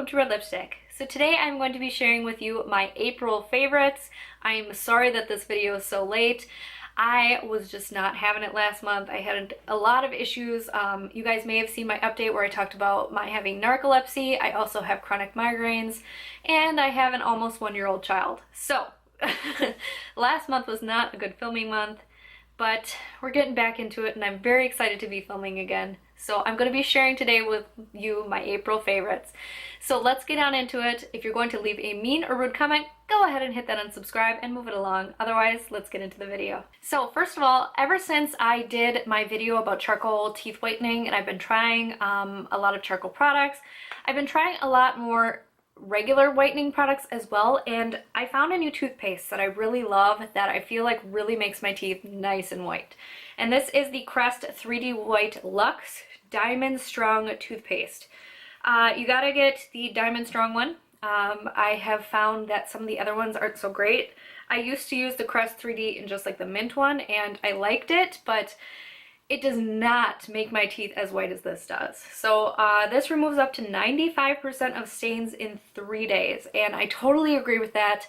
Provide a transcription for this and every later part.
to Red Lipstick. So today I'm going to be sharing with you my April favorites. I'm sorry that this video is so late. I was just not having it last month. I had a lot of issues. You guys may have seen my update where I talked about my having narcolepsy. I also have chronic migraines, and I have an almost 1-year-old child. So last month was not a good filming month, but we're getting back into it and I'm very excited to be filming again. So I'm going to be sharing today with you my April favorites. So let's get on into it. If you're going to leave a mean or rude comment, go ahead and hit that unsubscribe and move it along. Otherwise, let's get into the video. So first of all, ever since I did my video about charcoal teeth whitening and I've been trying a lot of charcoal products, I've been trying a lot more regular whitening products as well, and I found a new toothpaste that I really love that I feel like really makes my teeth nice and white. And this is the Crest 3D White Luxe Diamond Strong Toothpaste. You gotta get the Diamond Strong one. I have found that some of the other ones aren't so great. I used to use the Crest 3D in just like the mint one and I liked it, but it does not make my teeth as white as this does. So this removes up to 95% of stains in 3 days, and I totally agree with that.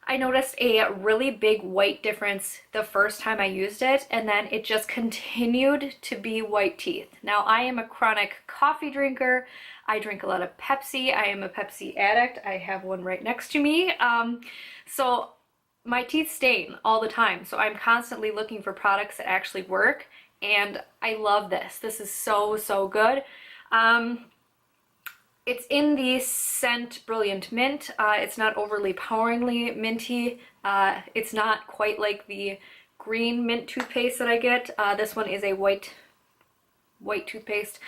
I noticed a really big white difference the first time I used it, and then it just continued to be white teeth. Now, I am a chronic coffee drinker. I drink a lot of Pepsi. I am a Pepsi addict. I have one right next to me. So my teeth stain all the time, so I'm constantly looking for products that actually work. And I love this. This is so, so good. It's in the scent Brilliant Mint. It's not overly poweringly minty. It's not quite like the green mint toothpaste that I get. This one is a white toothpaste.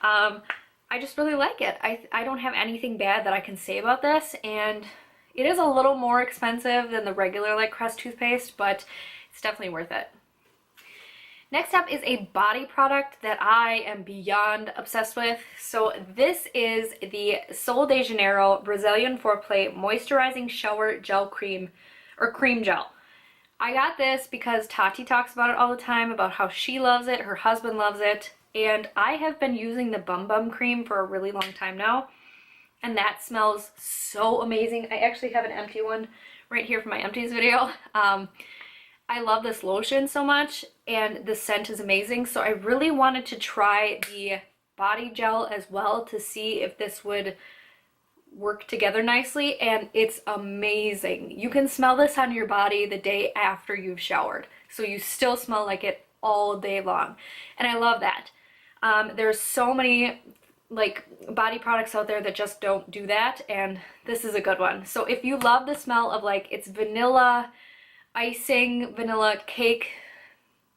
I just really like it. I don't have anything bad that I can say about this, and it is a little more expensive than the regular like Crest toothpaste, but it's definitely worth it. Next up is a body product that I am beyond obsessed with. So this is the Sol de Janeiro Brazilian Foreplay Moisturizing Shower Gel Cream, or Cream Gel. I got this because Tati talks about it all the time, about how she loves it, her husband loves it, and I have been using the Bum Bum cream for a really long time now, and that smells so amazing. I actually have an empty one right here for my empties video. I love this lotion so much, and the scent is amazing, so I really wanted to try the body gel as well to see if this would work together nicely, and it's amazing. You can smell this on your body the day after you've showered, so you still smell like it all day long, and I love that. There's so many like body products out there that just don't do that, and this is a good one. So if you love the smell of like it's vanilla icing, vanilla cake,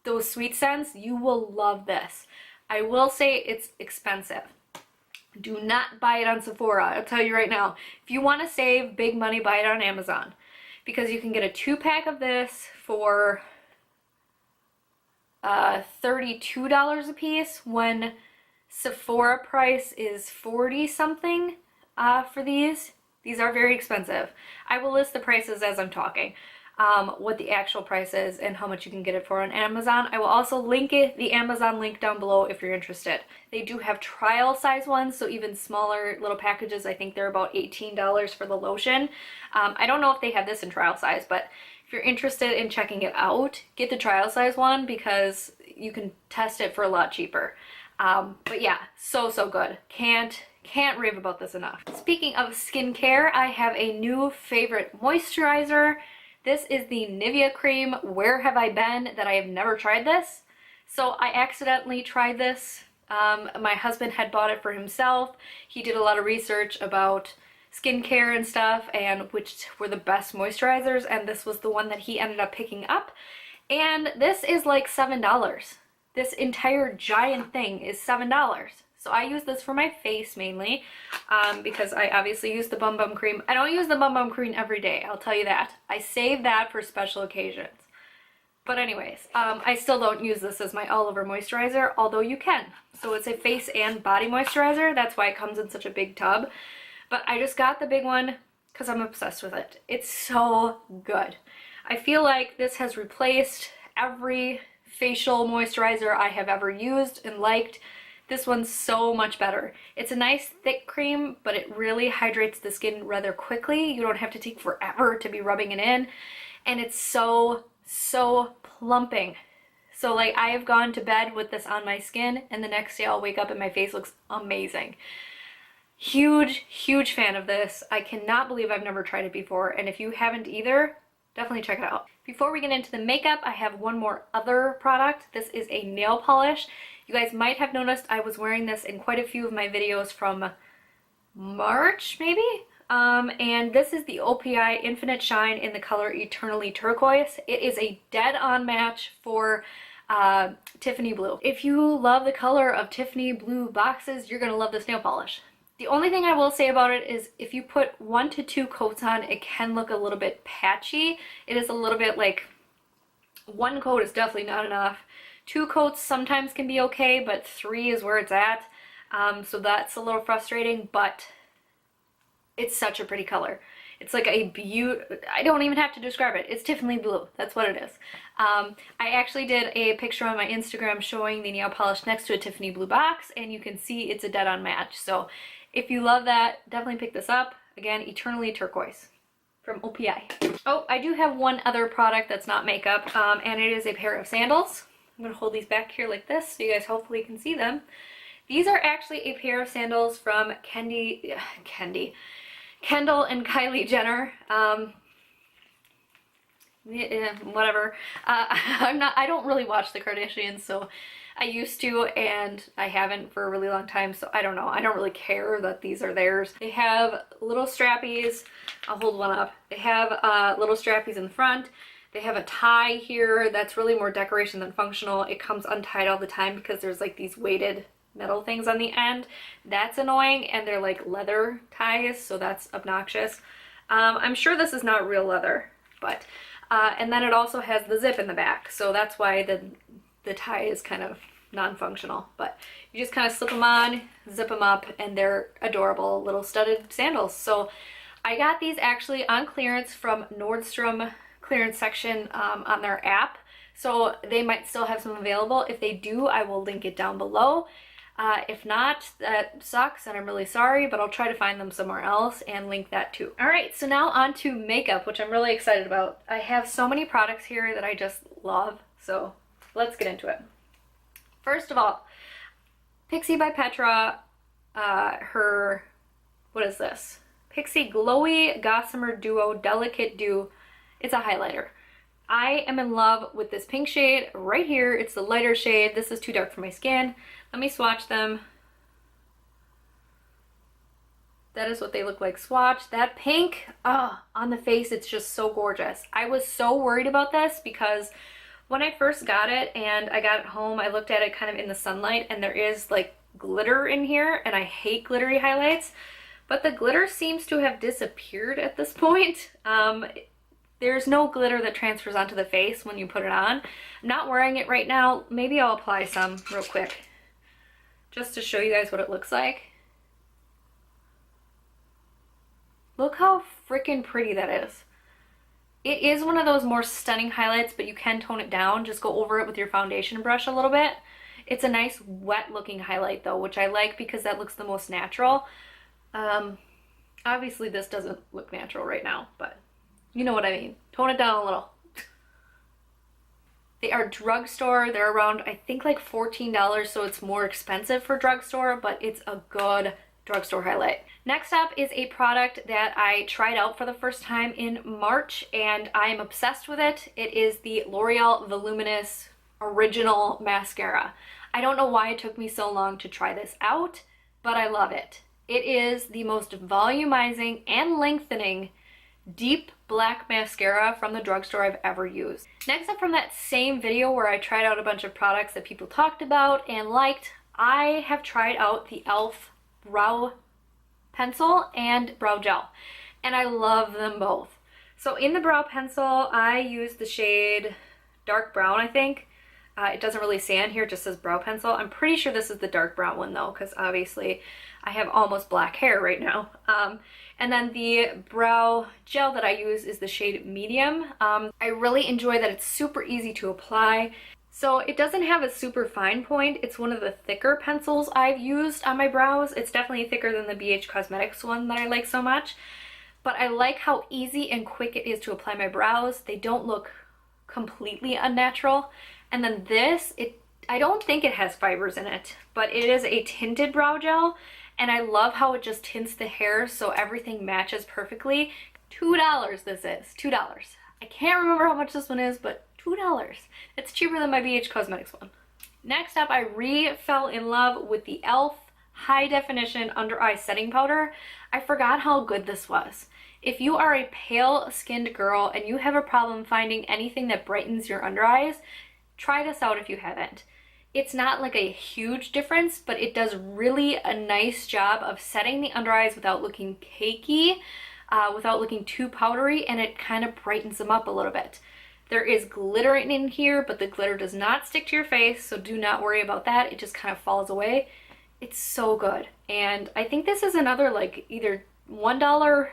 those sweet scents, you will love this. I will say it's expensive. Do not buy it on Sephora. I'll tell you right now. If you want to save big money, buy it on Amazon, because you can get a 2-pack of this for $32 a piece when Sephora price is 40 something for these. These are very expensive. I will list the prices as I'm talking. What the actual price is and how much you can get it for on Amazon. I will also link the Amazon link down below if you're interested. They do have trial size ones, so even smaller little packages. I think they're about $18 for the lotion. I don't know if they have this in trial size, but if you're interested in checking it out, get the trial size one because you can test it for a lot cheaper. But yeah, so good. Can't rave about this enough. Speaking of skincare, I have a new favorite moisturizer. This is the Nivea Creme Where Have I Been, that I have never tried this. So I accidentally tried this. My husband had bought it for himself. He did a lot of research about skincare and stuff and which were the best moisturizers, and this was the one that he ended up picking up. And this is like $7. This entire giant thing is $7. So I use this for my face mainly because I obviously use the Bum Bum cream. I don't use the Bum Bum cream every day, I'll tell you that. I save that for special occasions. But anyways, I still don't use this as my all-over moisturizer, although you can. So it's a face and body moisturizer. That's why it comes in such a big tub. But I just got the big one because I'm obsessed with it. It's so good. I feel like this has replaced every facial moisturizer I have ever used and liked. This one's so much better. It's a nice thick cream, but it really hydrates the skin rather quickly. You don't have to take forever to be rubbing it in. And it's so plumping. So like I have gone to bed with this on my skin and the next day I'll wake up and my face looks amazing. Huge fan of this. I cannot believe I've never tried it before, and if you haven't either, definitely check it out. Before we get into the makeup, I have one more other product. This is a nail polish. You guys might have noticed I was wearing this in quite a few of my videos from March, maybe? And this is the OPI Infinite Shine in the color Eternally Turquoise. It is a dead-on match for Tiffany Blue. If you love the color of Tiffany Blue boxes, you're gonna love this nail polish. The only thing I will say about it is if you put 1 to 2 coats on, it can look a little bit patchy. It is a little bit like 1 coat is definitely not enough. 2 coats sometimes can be okay, but 3 is where it's at. So that's a little frustrating, but it's such a pretty color. It's like a I don't even have to describe it. It's Tiffany Blue. That's what it is. I actually did a picture on my Instagram showing the nail polish next to a Tiffany Blue box, and you can see it's a dead-on match. So if you love that, definitely pick this up. Again, Eternally Turquoise from OPI. Oh, I do have one other product that's not makeup, and it is a pair of sandals. I'm gonna hold these back here like this so you guys hopefully can see them. These are actually a pair of sandals from Kendall and Kylie Jenner. Whatever. I don't really watch the Kardashians, so I used to, and I haven't for a really long time, so I don't know. I don't really care that these are theirs. They have little strappies. I'll hold one up. They have little strappies in the front. They have a tie here that's really more decoration than functional. It comes untied all the time because there's like these weighted metal things on the end. That's annoying, and they're like leather ties, so that's obnoxious. I'm sure this is not real leather, but and then it also has the zip in the back, so that's why the tie is kind of non-functional. But you just kind of slip them on, zip them up, and they're adorable little studded sandals. So I got these actually on clearance from Nordstrom clearance section on their app, so they might still have some available. If they do, I will link it down below. If not, that sucks and I'm really sorry, but I'll try to find them somewhere else and link that too. Alright, so now on to makeup, which I'm really excited about. I have so many products here that I just love, so let's get into it. First of all, Pixi by Petra, what is this? Pixi Glowy Gossimer Duo Delicate Dew. It's a highlighter. I am in love with this pink shade right here. It's the lighter shade. This is too dark for my skin. Let me swatch them. That is what they look like swatch. That pink, on the face, it's just so gorgeous. I was so worried about this because when I first got it and I got it home, I looked at it kind of in the sunlight, and there is like glitter in here, and I hate glittery highlights, but the glitter seems to have disappeared at this point. There's no glitter that transfers onto the face when you put it on. I'm not wearing it right now. Maybe I'll apply some real quick just to show you guys what it looks like. Look how freaking pretty that is. It is one of those more stunning highlights, but you can tone it down. Just go over it with your foundation brush a little bit. It's a nice wet looking highlight though, which I like because that looks the most natural. Obviously this doesn't look natural right now, but you know what I mean. Tone it down a little. They are drugstore. They're around, I think, like $14, so it's more expensive for drugstore, but it's a good drugstore highlight. Next up is a product that I tried out for the first time in March, and I am obsessed with it. It is the L'Oreal Voluminous Original Mascara. I don't know why it took me so long to try this out, but I love it. It is the most volumizing and lengthening deep black mascara from the drugstore I've ever used. Next up, from that same video where I tried out a bunch of products that people talked about and liked, I have tried out the e.l.f. brow pencil and brow gel, and I love them both. So in the brow pencil, I use the shade dark brown, I think. It doesn't really say on here, it just says brow pencil. I'm pretty sure this is the dark brown one though, because obviously I have almost black hair right now. And then the brow gel that I use is the shade medium. I really enjoy that it's super easy to apply. So it doesn't have a super fine point. It's one of the thicker pencils I've used on my brows. It's definitely thicker than the BH Cosmetics one that I like so much. But I like how easy and quick it is to apply my brows. They don't look completely unnatural. And then this, I don't think it has fibers in it, but it is a tinted brow gel. And I love how it just tints the hair so everything matches perfectly. $2 this is, $2. I can't remember how much this one is, but $2. It's cheaper than my BH Cosmetics one. Next up, I fell in love with the e.l.f. High Definition Under Eye Setting Powder. I forgot how good this was. If you are a pale skinned girl and you have a problem finding anything that brightens your under eyes, try this out if you haven't. It's not like a huge difference, but it does really a nice job of setting the under eyes without looking cakey, without looking too powdery, and it kind of brightens them up a little bit. There is glitter in here, but the glitter does not stick to your face, so do not worry about that. It just kind of falls away. It's so good. And I think this is another like either $1, $2,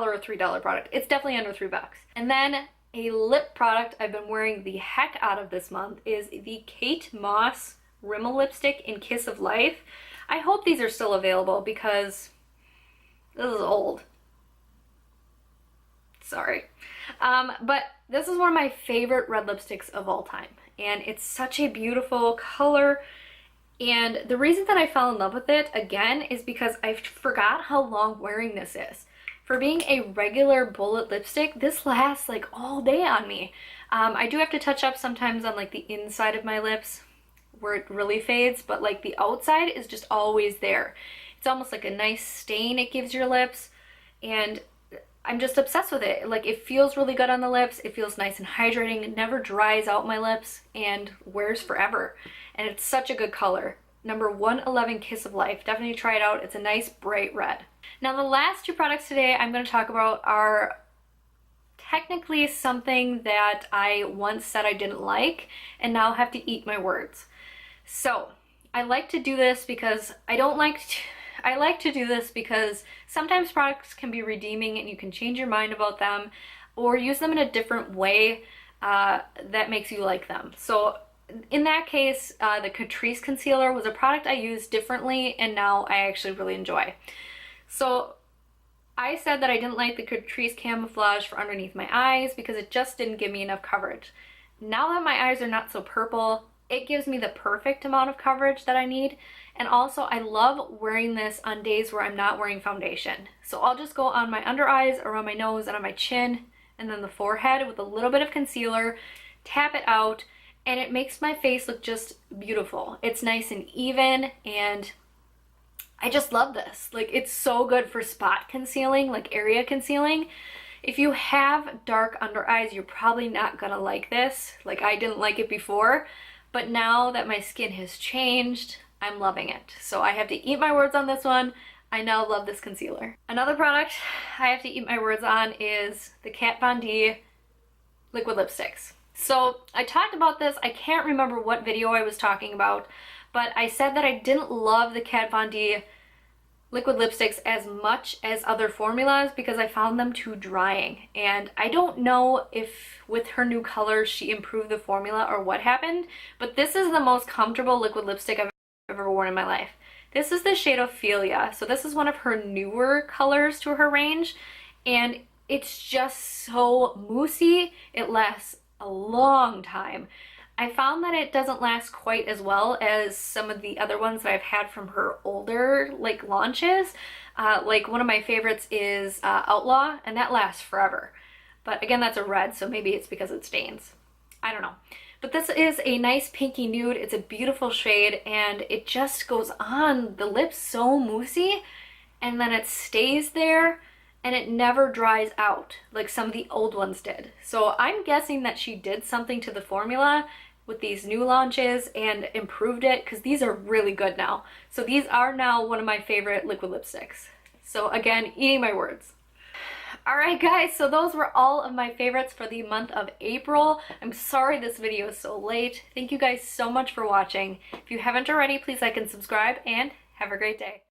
or $3 product. It's definitely under $3. And then a lip product I've been wearing the heck out of this month is the Kate Moss Rimmel lipstick in Kiss of Life. I hope these are still available because this is old. Sorry. But this is one of my favorite red lipsticks of all time. And it's such a beautiful color. And the reason that I fell in love with it, again, is because I forgot how long wearing this is. For being a regular bullet lipstick, this lasts like all day on me. I do have to touch up sometimes on like the inside of my lips where it really fades, but like the outside is just always there. It's almost like a nice stain it gives your lips, and I'm just obsessed with it. Like, it feels really good on the lips. It feels nice and hydrating. It never dries out my lips and wears forever. And it's such a good color. Number 111 Kiss of Life. Definitely try it out. It's a nice bright red. Now the last two products today I'm going to talk about are technically something that I once said I didn't like and now have to eat my words. So I like to do this because I like to do this because sometimes products can be redeeming and you can change your mind about them or use them in a different way that makes you like them. So in that case, the Catrice concealer was a product I used differently and now I actually really enjoy. So I said that I didn't like the Catrice Camoflage for underneath my eyes because it just didn't give me enough coverage. Now that my eyes are not so purple, it gives me the perfect amount of coverage that I need. And also I love wearing this on days where I'm not wearing foundation. So I'll just go on my under eyes, around my nose, and on my chin, and then the forehead with a little bit of concealer, tap it out, and it makes my face look just beautiful. It's nice and even, and I just love this. Like, it's so good for spot concealing, like area concealing. If you have dark under eyes, you're probably not gonna like this. Like, I didn't like it before, but now that my skin has changed, I'm loving it. So I have to eat my words on this one. I now love this concealer. Another product I have to eat my words on is the Kat Von D liquid lipsticks. So I talked about this, I can't remember what video I was talking about, but I said that I didn't love the Kat Von D liquid lipsticks as much as other formulas because I found them too drying. And I don't know if with her new colors she improved the formula or what happened, but this is the most comfortable liquid lipstick I've ever worn in my life. This is the shade Ophelia. So this is one of her newer colors to her range, and it's just so moussey. It lasts a long time. I found that it doesn't last quite as well as some of the other ones that I've had from her older like launches. Like one of my favorites is Outlaw, and that lasts forever. But again, that's a red, so maybe it's because it stains. I don't know. But this is a nice pinky nude. It's a beautiful shade, and it just goes on the lips so moussey, and then it stays there, and it never dries out like some of the old ones did. So I'm guessing that she did something to the formula with these new launches and improved it, because these are really good now. So these are now one of my favorite liquid lipsticks. So again, eating my words. Alright guys, so those were all of my favorites for the month of April. I'm sorry this video is so late. Thank you guys so much for watching. If you haven't already, please like and subscribe, and have a great day.